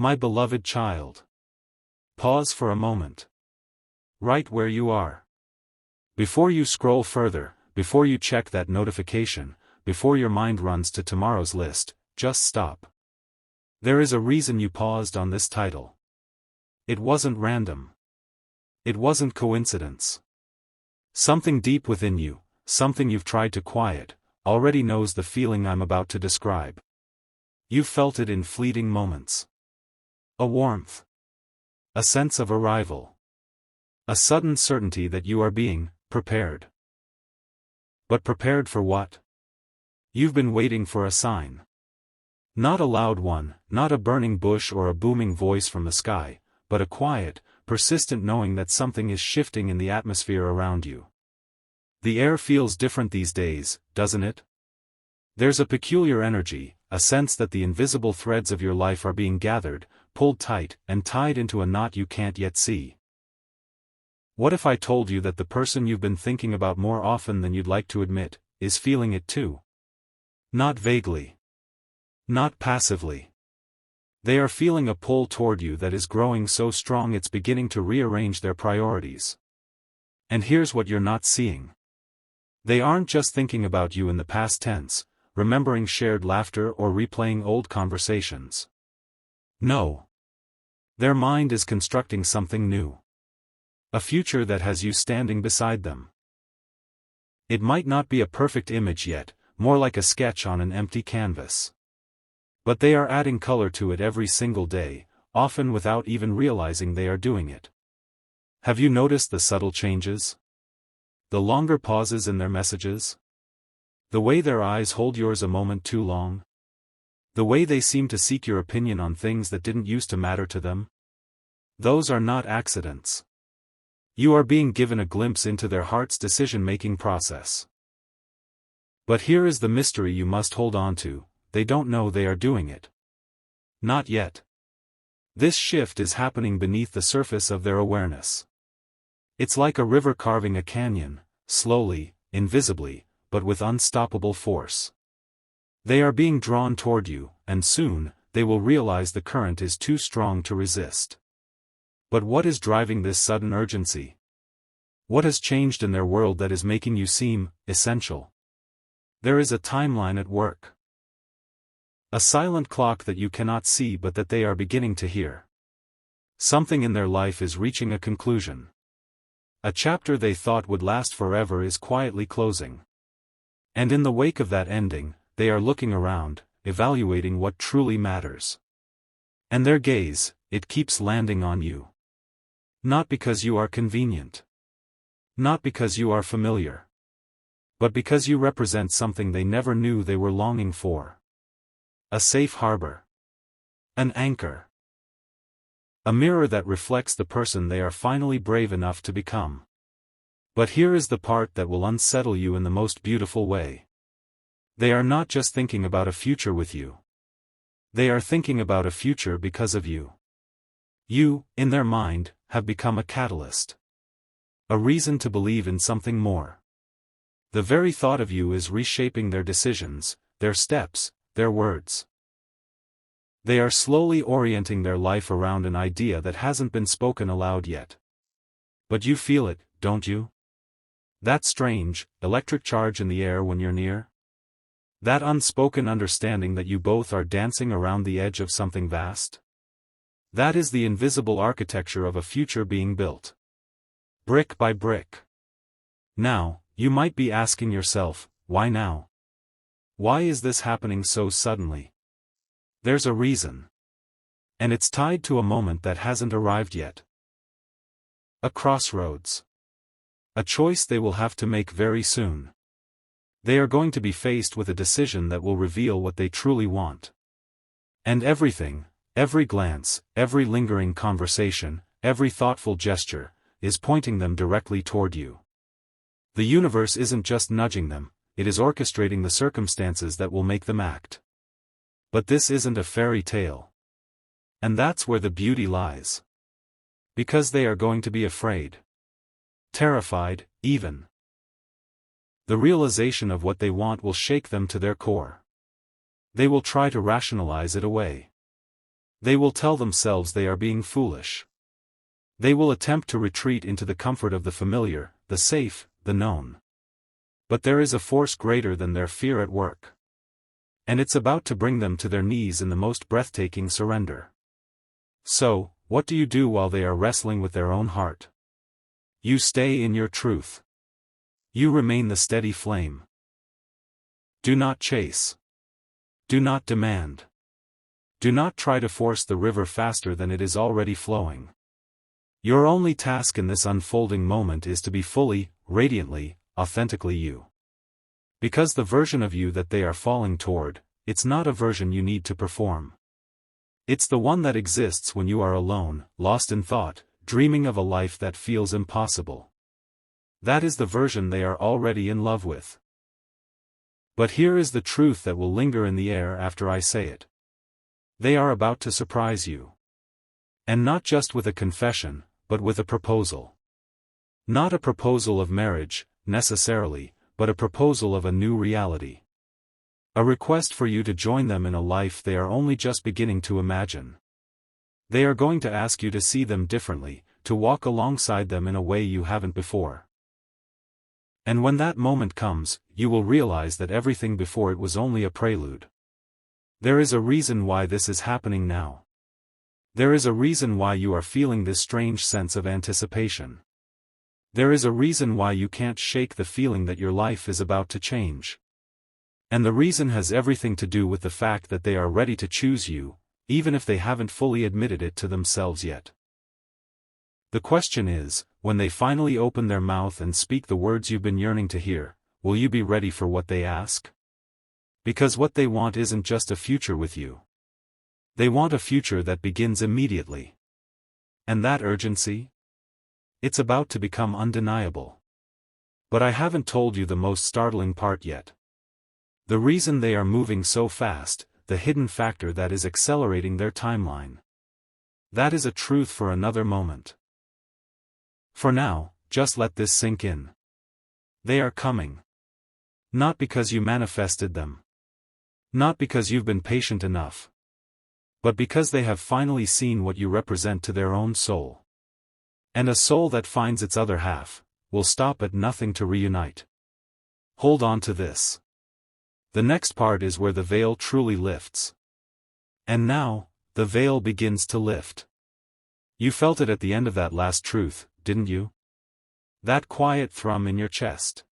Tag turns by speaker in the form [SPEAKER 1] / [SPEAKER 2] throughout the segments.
[SPEAKER 1] My beloved child. Pause for a moment. Right where you are. Before you scroll further, before you check that notification, before your mind runs to tomorrow's list, just stop. There is a reason you paused on this title. It wasn't random. It wasn't coincidence. Something deep within you, something you've tried to quiet, already knows the feeling I'm about to describe. You felt it in fleeting moments. A warmth. A sense of arrival. A sudden certainty that you are being prepared. But prepared for what? You've been waiting for a sign. Not a loud one, not a burning bush or a booming voice from the sky, but a quiet, persistent knowing that something is shifting in the atmosphere around you. The air feels different these days, doesn't it? There's a peculiar energy, a sense that the invisible threads of your life are being gathered, pulled tight, and tied into a knot you can't yet see. What if I told you that the person you've been thinking about more often than you'd like to admit, is feeling it too? Not vaguely. Not passively. They are feeling a pull toward you that is growing so strong it's beginning to rearrange their priorities. And here's what you're not seeing. They aren't just thinking about you in the past tense, remembering shared laughter or replaying old conversations. No. Their mind is constructing something new. A future that has you standing beside them. It might not be a perfect image yet, more like a sketch on an empty canvas. But they are adding color to it every single day, often without even realizing they are doing it. Have you noticed the subtle changes? The longer pauses in their messages? The way their eyes hold yours a moment too long? The way they seem to seek your opinion on things that didn't used to matter to them? Those are not accidents. You are being given a glimpse into their heart's decision-making process. But here is the mystery you must hold on to: they don't know they are doing it. Not yet. This shift is happening beneath the surface of their awareness. It's like a river carving a canyon, slowly, invisibly, but with unstoppable force. They are being drawn toward you, and soon, they will realize the current is too strong to resist. But what is driving this sudden urgency? What has changed in their world that is making you seem essential? There is a timeline at work. A silent clock that you cannot see but that they are beginning to hear. Something in their life is reaching a conclusion. A chapter they thought would last forever is quietly closing. And in the wake of that ending, they are looking around, evaluating what truly matters. And their gaze, it keeps landing on you. Not because you are convenient. Not because you are familiar. But because you represent something they never knew they were longing for. A safe harbor. An anchor. A mirror that reflects the person they are finally brave enough to become. But here is the part that will unsettle you in the most beautiful way. They are not just thinking about a future with you. They are thinking about a future because of you. You, in their mind, have become a catalyst. A reason to believe in something more. The very thought of you is reshaping their decisions, their steps, their words. They are slowly orienting their life around an idea that hasn't been spoken aloud yet. But you feel it, don't you? That strange, electric charge in the air when you're near? That unspoken understanding that you both are dancing around the edge of something vast? That is the invisible architecture of a future being built. Brick by brick. Now, you might be asking yourself, why now? Why is this happening so suddenly? There's a reason. And it's tied to a moment that hasn't arrived yet. A crossroads. A choice they will have to make very soon. They are going to be faced with a decision that will reveal what they truly want. And everything, every glance, every lingering conversation, every thoughtful gesture, is pointing them directly toward you. The universe isn't just nudging them, it is orchestrating the circumstances that will make them act. But this isn't a fairy tale. And that's where the beauty lies. Because they are going to be afraid. Terrified, even. The realization of what they want will shake them to their core. They will try to rationalize it away. They will tell themselves they are being foolish. They will attempt to retreat into the comfort of the familiar, the safe, the known. But there is a force greater than their fear at work. And it's about to bring them to their knees in the most breathtaking surrender. So, what do you do while they are wrestling with their own heart? You stay in your truth. You remain the steady flame. Do not chase. Do not demand. Do not try to force the river faster than it is already flowing. Your only task in this unfolding moment is to be fully, radiantly, authentically you. Because the version of you that they are falling toward, it's not a version you need to perform. It's the one that exists when you are alone, lost in thought, dreaming of a life that feels impossible. That is the version they are already in love with. But here is the truth that will linger in the air after I say it. They are about to surprise you. And not just with a confession, but with a proposal. Not a proposal of marriage, necessarily, but a proposal of a new reality. A request for you to join them in a life they are only just beginning to imagine. They are going to ask you to see them differently, to walk alongside them in a way you haven't before. And when that moment comes, you will realize that everything before it was only a prelude. There is a reason why this is happening now. There is a reason why you are feeling this strange sense of anticipation. There is a reason why you can't shake the feeling that your life is about to change. And the reason has everything to do with the fact that they are ready to choose you, even if they haven't fully admitted it to themselves yet. The question is, when they finally open their mouth and speak the words you've been yearning to hear, will you be ready for what they ask? Because what they want isn't just a future with you. They want a future that begins immediately. And that urgency? It's about to become undeniable. But I haven't told you the most startling part yet. The reason they are moving so fast, the hidden factor that is accelerating their timeline. That is a truth for another moment. For now, just let this sink in. They are coming. Not because you manifested them. Not because you've been patient enough. But because they have finally seen what you represent to their own soul. And a soul that finds its other half, will stop at nothing to reunite. Hold on to this. The next part is where the veil truly lifts. And now, the veil begins to lift. You felt it at the end of that last truth, didn't you? That quiet thrum in your chest.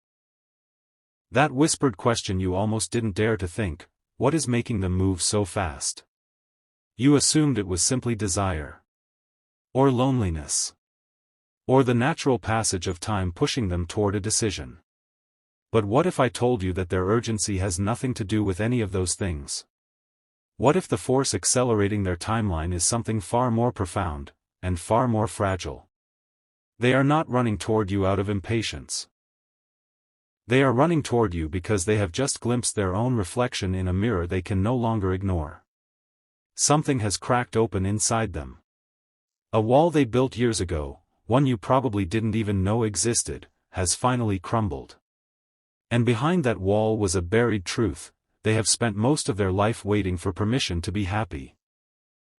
[SPEAKER 1] That whispered question you almost didn't dare to think, what is making them move so fast? You assumed it was simply desire. Or loneliness. Or the natural passage of time pushing them toward a decision. But what if I told you that their urgency has nothing to do with any of those things? What if the force accelerating their timeline is something far more profound, and far more fragile? They are not running toward you out of impatience. They are running toward you because they have just glimpsed their own reflection in a mirror they can no longer ignore. Something has cracked open inside them. A wall they built years ago, one you probably didn't even know existed, has finally crumbled. And behind that wall was a buried truth: they have spent most of their life waiting for permission to be happy.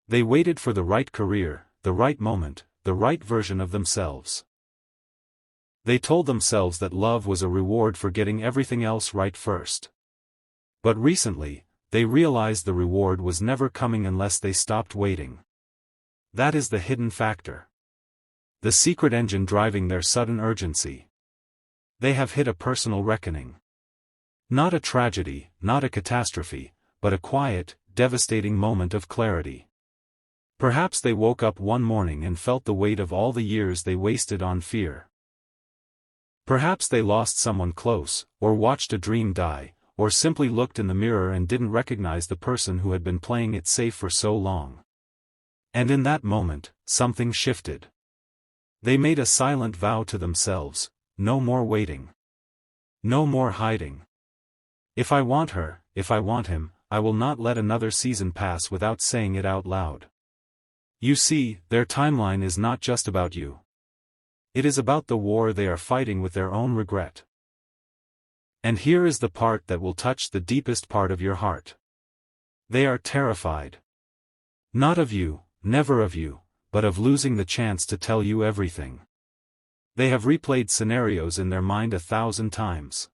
[SPEAKER 1] They waited for the right career, the right moment, the right version of themselves. They told themselves that love was a reward for getting everything else right first. But recently, they realized the reward was never coming unless they stopped waiting. That is the hidden factor. The secret engine driving their sudden urgency. They have hit a personal reckoning. Not a tragedy, not a catastrophe, but a quiet, devastating moment of clarity. Perhaps they woke up one morning and felt the weight of all the years they wasted on fear. Perhaps they lost someone close, or watched a dream die, or simply looked in the mirror and didn't recognize the person who had been playing it safe for so long. And in that moment, something shifted. They made a silent vow to themselves: no more waiting. No more hiding. If I want her, if I want him, I will not let another season pass without saying it out loud. You see, their timeline is not just about you. It is about the war they are fighting with their own regret. And here is the part that will touch the deepest part of your heart. They are terrified. Not of you, never of you, but of losing the chance to tell you everything. They have replayed scenarios in their mind 1,000 times.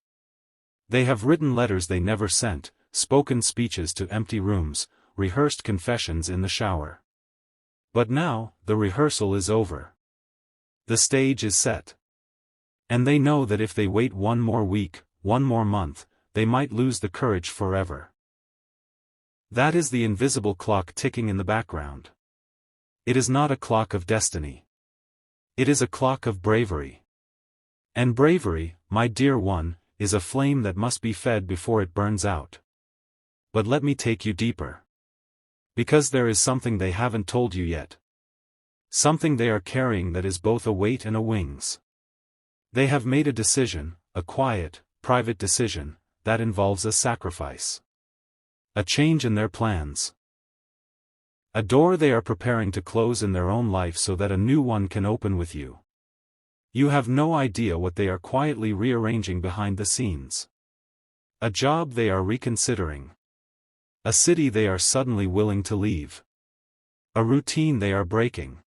[SPEAKER 1] They have written letters they never sent, spoken speeches to empty rooms, rehearsed confessions in the shower. But now, the rehearsal is over. The stage is set. And they know that if they wait one more week, one more month, they might lose the courage forever. That is the invisible clock ticking in the background. It is not a clock of destiny. It is a clock of bravery. And bravery, my dear one, is a flame that must be fed before it burns out. But let me take you deeper. Because there is something they haven't told you yet. Something they are carrying that is both a weight and a wings. They have made a decision, a quiet, private decision, that involves a sacrifice. A change in their plans. A door they are preparing to close in their own life so that a new one can open with you. You have no idea what they are quietly rearranging behind the scenes. A job they are reconsidering. A city they are suddenly willing to leave. A routine they are breaking.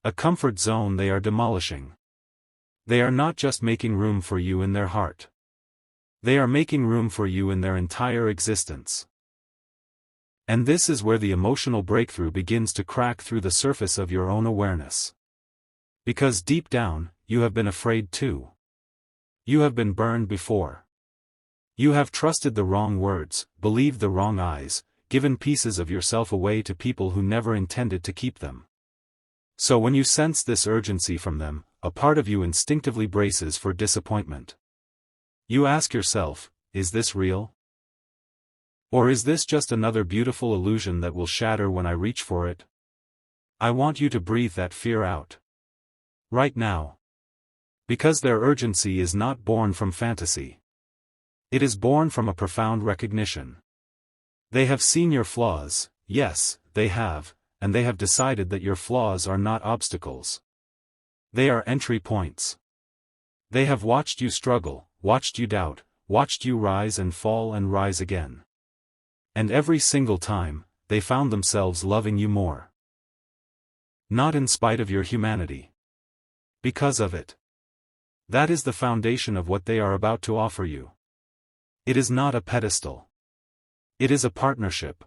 [SPEAKER 1] A comfort zone they are demolishing. They are not just making room for you in their heart. They are making room for you in their entire existence. And this is where the emotional breakthrough begins to crack through the surface of your own awareness. Because deep down, you have been afraid too. You have been burned before. You have trusted the wrong words, believed the wrong eyes, given pieces of yourself away to people who never intended to keep them. So when you sense this urgency from them, a part of you instinctively braces for disappointment. You ask yourself, is this real? Or is this just another beautiful illusion that will shatter when I reach for it? I want you to breathe that fear out. Right now. Because their urgency is not born from fantasy. It is born from a profound recognition. They have seen your flaws, yes, they have, and they have decided that your flaws are not obstacles. They are entry points. They have watched you struggle, watched you doubt, watched you rise and fall and rise again. And every single time, they found themselves loving you more. Not in spite of your humanity. Because of it. That is the foundation of what they are about to offer you. It is not a pedestal. It is a partnership.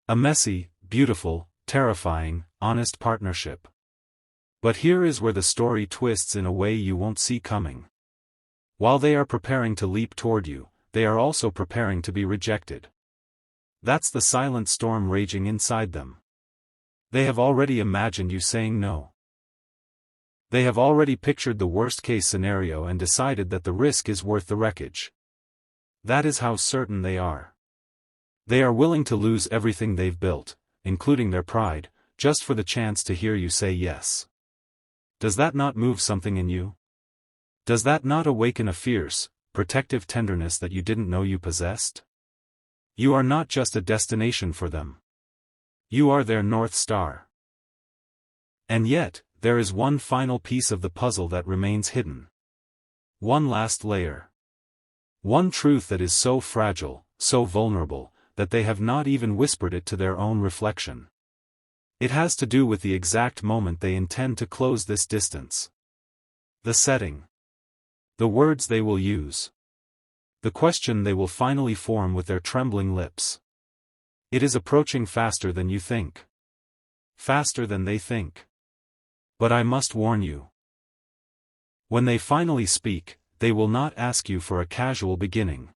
[SPEAKER 1] A messy, beautiful, terrifying, honest partnership. But here is where the story twists in a way you won't see coming. While they are preparing to leap toward you, they are also preparing to be rejected. That's the silent storm raging inside them. They have already imagined you saying no. They have already pictured the worst-case scenario and decided that the risk is worth the wreckage. That is how certain they are. They are willing to lose everything they've built, including their pride, just for the chance to hear you say yes. Does that not move something in you? Does that not awaken a fierce, protective tenderness that you didn't know you possessed? You are not just a destination for them. You are their North Star. And yet, there is one final piece of the puzzle that remains hidden. One last layer. One truth that is so fragile, so vulnerable, that they have not even whispered it to their own reflection. It has to do with the exact moment they intend to close this distance. The setting. The words they will use. The question they will finally form with their trembling lips. It is approaching faster than you think. Faster than they think. But I must warn you. When they finally speak, they will not ask you for a casual beginning.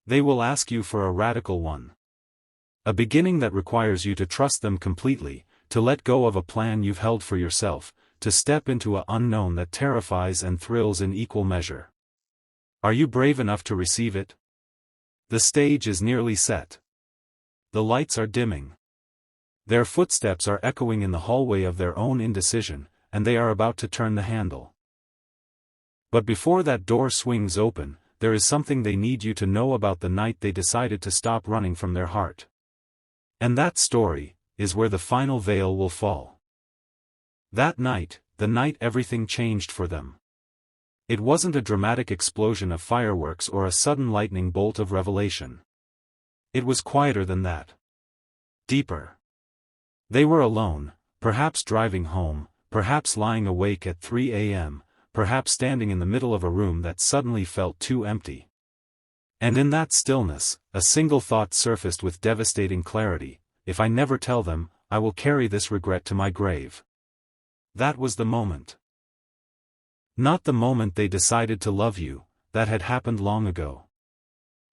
[SPEAKER 1] They will ask you for a radical one. A beginning that requires you to trust them completely, to let go of a plan you've held for yourself, to step into an unknown that terrifies and thrills in equal measure. Are you brave enough to receive it? The stage is nearly set. The lights are dimming. Their footsteps are echoing in the hallway of their own indecision, and they are about to turn the handle. But before that door swings open, there is something they need you to know about the night they decided to stop running from their heart. And that story is where the final veil will fall. That night, the night everything changed for them. It wasn't a dramatic explosion of fireworks or a sudden lightning bolt of revelation. It was quieter than that. Deeper. They were alone, perhaps driving home, perhaps lying awake at 3 a.m., perhaps standing in the middle of a room that suddenly felt too empty. And in that stillness, a single thought surfaced with devastating clarity: if I never tell them, I will carry this regret to my grave. That was the moment. Not the moment they decided to love you, that had happened long ago.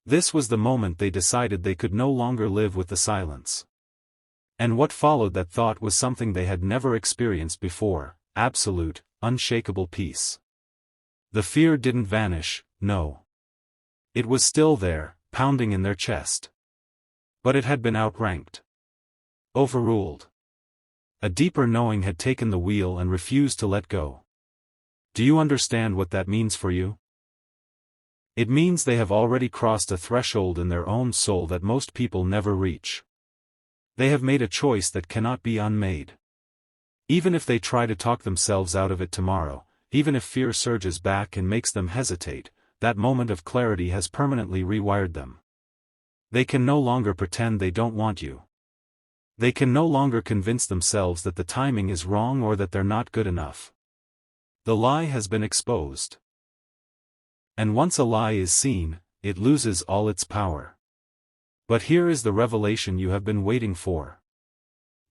[SPEAKER 1] This was the moment they decided they could no longer live with the silence. And what followed that thought was something they had never experienced before: absolute, unshakable peace. The fear didn't vanish, no. It was still there, pounding in their chest. But it had been outranked. Overruled. A deeper knowing had taken the wheel and refused to let go. Do you understand what that means for you? It means they have already crossed a threshold in their own soul that most people never reach. They have made a choice that cannot be unmade. Even if they try to talk themselves out of it tomorrow, even if fear surges back and makes them hesitate, that moment of clarity has permanently rewired them. They can no longer pretend they don't want you. They can no longer convince themselves that the timing is wrong or that they're not good enough. The lie has been exposed. And once a lie is seen, it loses all its power. But here is the revelation you have been waiting for.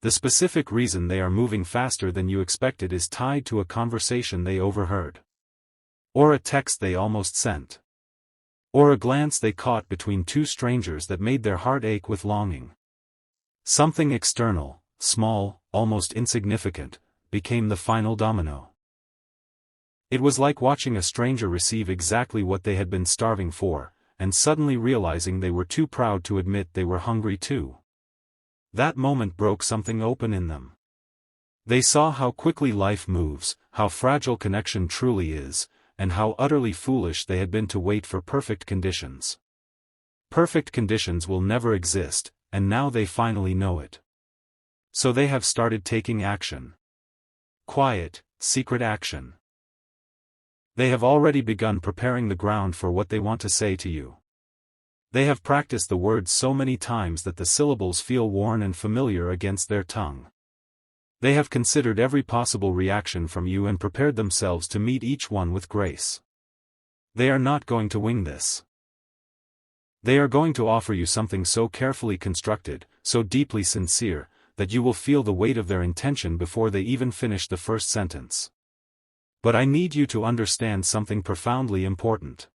[SPEAKER 1] The specific reason they are moving faster than you expected is tied to a conversation they overheard. Or a text they almost sent. Or a glance they caught between two strangers that made their heart ache with longing. Something external, small, almost insignificant, became the final domino. It was like watching a stranger receive exactly what they had been starving for, and suddenly realizing they were too proud to admit they were hungry too. That moment broke something open in them. They saw how quickly life moves, how fragile connection truly is, and how utterly foolish they had been to wait for perfect conditions. Perfect conditions will never exist, and now they finally know it. So they have started taking action. Quiet, secret action. They have already begun preparing the ground for what they want to say to you. They have practiced the words so many times that the syllables feel worn and familiar against their tongue. They have considered every possible reaction from you and prepared themselves to meet each one with grace. They are not going to wing this. They are going to offer you something so carefully constructed, so deeply sincere, that you will feel the weight of their intention before they even finish the first sentence. But I need you to understand something profoundly important.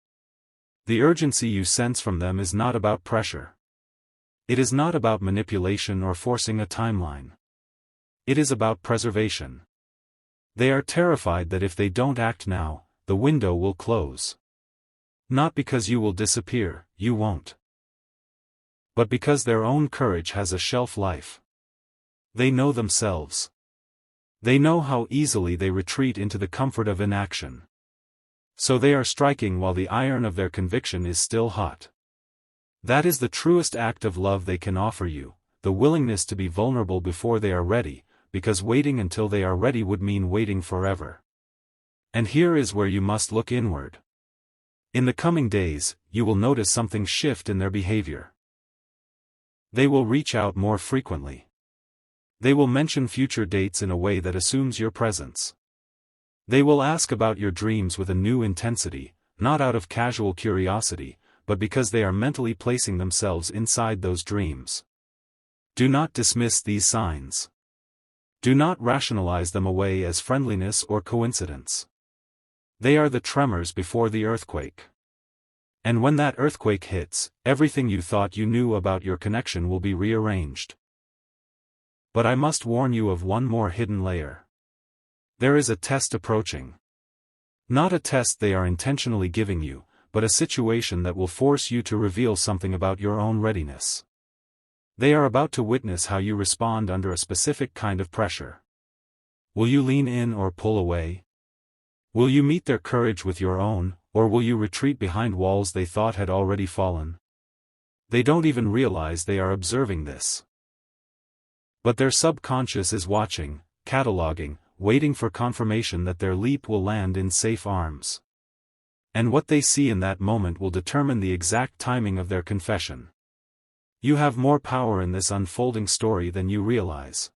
[SPEAKER 1] The urgency you sense from them is not about pressure. It is not about manipulation or forcing a timeline. It is about preservation. They are terrified that if they don't act now, the window will close. Not because you will disappear, you won't. But because their own courage has a shelf life. They know themselves. They know how easily they retreat into the comfort of inaction. So they are striking while the iron of their conviction is still hot. That is the truest act of love they can offer you, the willingness to be vulnerable before they are ready, because waiting until they are ready would mean waiting forever. And here is where you must look inward. In the coming days, you will notice something shift in their behavior. They will reach out more frequently. They will mention future dates in a way that assumes your presence. They will ask about your dreams with a new intensity, not out of casual curiosity, but because they are mentally placing themselves inside those dreams. Do not dismiss these signs. Do not rationalize them away as friendliness or coincidence. They are the tremors before the earthquake. And when that earthquake hits, everything you thought you knew about your connection will be rearranged. But I must warn you of one more hidden layer. There is a test approaching. Not a test they are intentionally giving you, but a situation that will force you to reveal something about your own readiness. They are about to witness how you respond under a specific kind of pressure. Will you lean in or pull away? Will you meet their courage with your own, or will you retreat behind walls they thought had already fallen? They don't even realize they are observing this. But their subconscious is watching, cataloging, waiting for confirmation that their leap will land in safe arms. And what they see in that moment will determine the exact timing of their confession. You have more power in this unfolding story than you realize.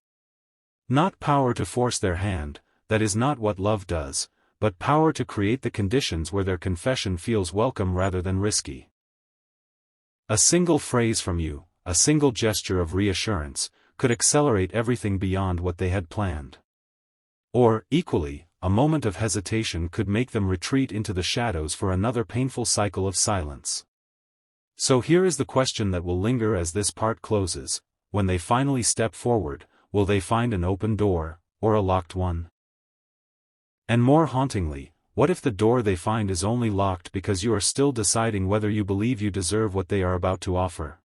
[SPEAKER 1] Not power to force their hand, that is not what love does, but power to create the conditions where their confession feels welcome rather than risky. A single phrase from you, a single gesture of reassurance, could accelerate everything beyond what they had planned. Or, equally, a moment of hesitation could make them retreat into the shadows for another painful cycle of silence. So here is the question that will linger as this part closes: when they finally step forward, will they find an open door, or a locked one? And more hauntingly, what if the door they find is only locked because you are still deciding whether you believe you deserve what they are about to offer?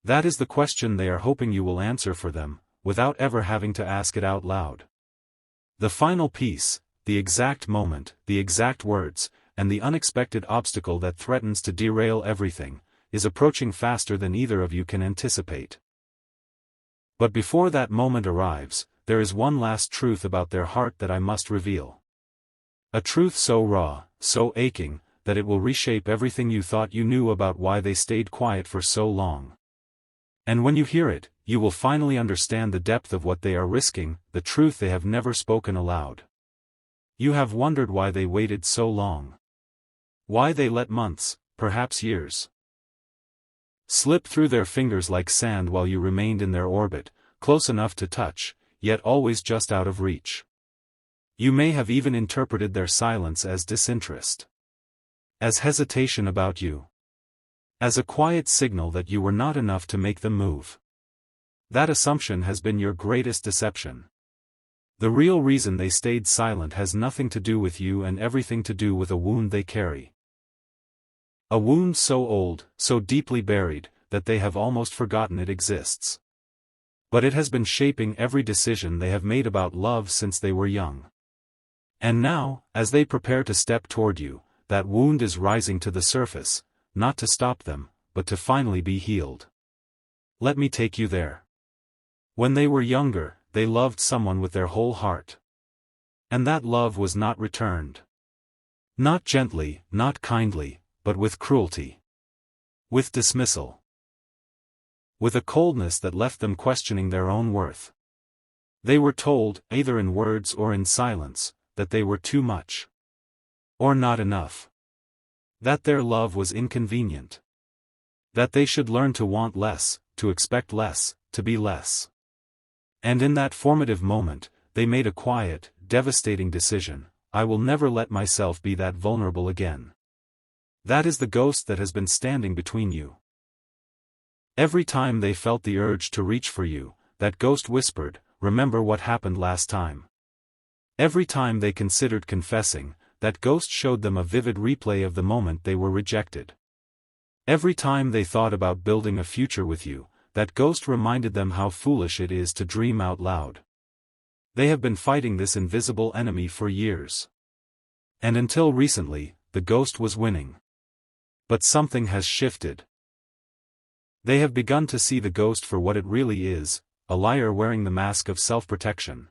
[SPEAKER 1] That is the question they are hoping you will answer for them, without ever having to ask it out loud. The final piece, the exact moment, the exact words, and the unexpected obstacle that threatens to derail everything, is approaching faster than either of you can anticipate. But before that moment arrives, there is one last truth about their heart that I must reveal. A truth so raw, so aching, that it will reshape everything you thought you knew about why they stayed quiet for so long. And when you hear it, you will finally understand the depth of what they are risking, the truth they have never spoken aloud. You have wondered why they waited so long. Why they let months, perhaps years, slip through their fingers like sand while you remained in their orbit, close enough to touch, yet always just out of reach. You may have even interpreted their silence as disinterest, as hesitation about you, as a quiet signal that you were not enough to make them move. That assumption has been your greatest deception. The real reason they stayed silent has nothing to do with you and everything to do with a wound they carry. A wound so old, so deeply buried, that they have almost forgotten it exists. But it has been shaping every decision they have made about love since they were young. And now, as they prepare to step toward you, that wound is rising to the surface, not to stop them, but to finally be healed. Let me take you there. When they were younger, they loved someone with their whole heart. And that love was not returned. Not gently, not kindly, but with cruelty. With dismissal. With a coldness that left them questioning their own worth. They were told, either in words or in silence, that they were too much. Or not enough. That their love was inconvenient. That they should learn to want less, to expect less, to be less. And in that formative moment, they made a quiet, devastating decision: I will never let myself be that vulnerable again. That is the ghost that has been standing between you. Every time they felt the urge to reach for you, that ghost whispered, remember what happened last time. Every time they considered confessing, that ghost showed them a vivid replay of the moment they were rejected. Every time they thought about building a future with you, that ghost reminded them how foolish it is to dream out loud. They have been fighting this invisible enemy for years. And until recently, the ghost was winning. But something has shifted. They have begun to see the ghost for what it really is, a liar wearing the mask of self-protection.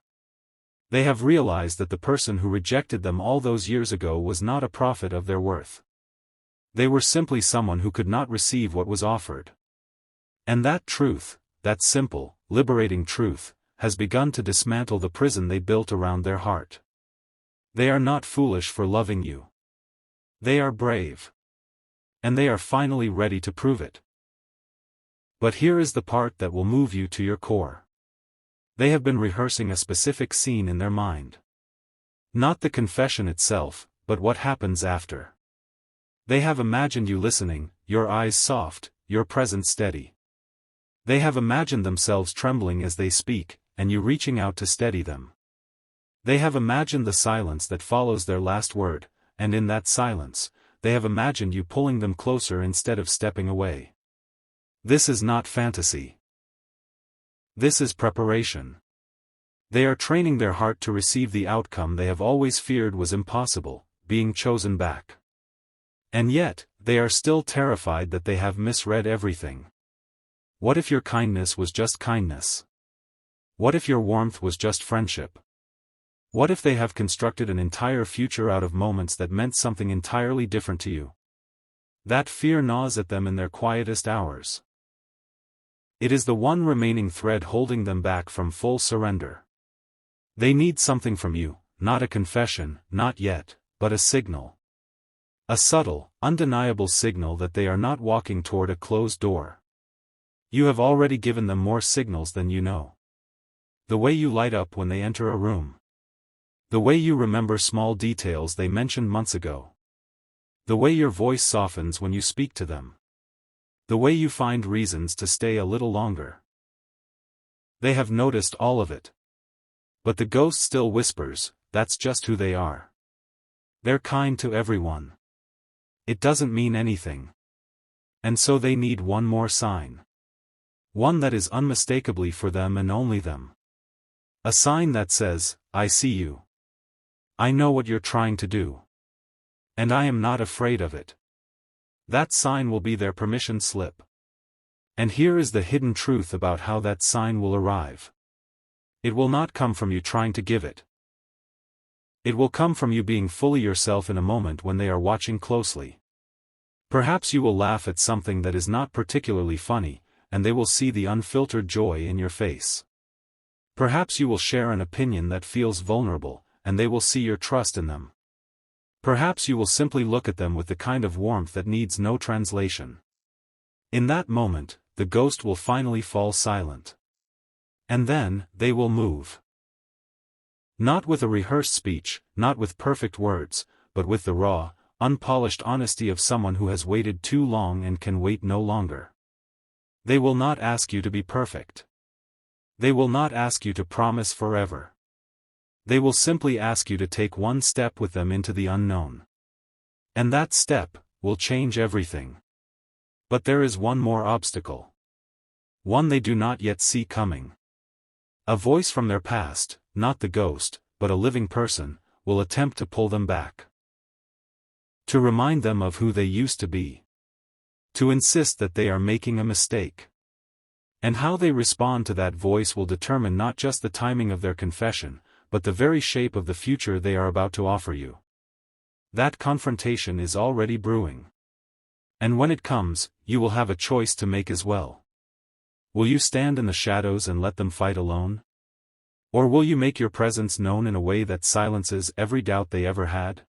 [SPEAKER 1] They have realized that the person who rejected them all those years ago was not a prophet of their worth. They were simply someone who could not receive what was offered. And that truth, that simple, liberating truth, has begun to dismantle the prison they built around their heart. They are not foolish for loving you. They are brave. And they are finally ready to prove it. But here is the part that will move you to your core. They have been rehearsing a specific scene in their mind. Not the confession itself, but what happens after. They have imagined you listening, your eyes soft, your presence steady. They have imagined themselves trembling as they speak, and you reaching out to steady them. They have imagined the silence that follows their last word, and in that silence, they have imagined you pulling them closer instead of stepping away. This is not fantasy. This is preparation. They are training their heart to receive the outcome they have always feared was impossible, being chosen back. And yet, they are still terrified that they have misread everything. What if your kindness was just kindness? What if your warmth was just friendship? What if they have constructed an entire future out of moments that meant something entirely different to you? That fear gnaws at them in their quietest hours. It is the one remaining thread holding them back from full surrender. They need something from you, not a confession, not yet, but a signal. A subtle, undeniable signal that they are not walking toward a closed door. You have already given them more signals than you know. The way you light up when they enter a room. The way you remember small details they mentioned months ago. The way your voice softens when you speak to them. The way you find reasons to stay a little longer. They have noticed all of it. But the ghost still whispers, that's just who they are. They're kind to everyone. It doesn't mean anything. And so they need one more sign. One that is unmistakably for them and only them. A sign that says, I see you. I know what you're trying to do. And I am not afraid of it. That sign will be their permission slip. And here is the hidden truth about how that sign will arrive. It will not come from you trying to give it. It will come from you being fully yourself in a moment when they are watching closely. Perhaps you will laugh at something that is not particularly funny, and they will see the unfiltered joy in your face. Perhaps you will share an opinion that feels vulnerable, and they will see your trust in them. Perhaps you will simply look at them with the kind of warmth that needs no translation. In that moment, the ghost will finally fall silent. And then, they will move. Not with a rehearsed speech, not with perfect words, but with the raw, unpolished honesty of someone who has waited too long and can wait no longer. They will not ask you to be perfect. They will not ask you to promise forever. They will simply ask you to take one step with them into the unknown. And that step will change everything. But there is one more obstacle. One they do not yet see coming. A voice from their past, not the ghost, but a living person, will attempt to pull them back. To remind them of who they used to be. To insist that they are making a mistake. And how they respond to that voice will determine not just the timing of their confession, but the very shape of the future they are about to offer you. That confrontation is already brewing. And when it comes, you will have a choice to make as well. Will you stand in the shadows and let them fight alone? Or will you make your presence known in a way that silences every doubt they ever had?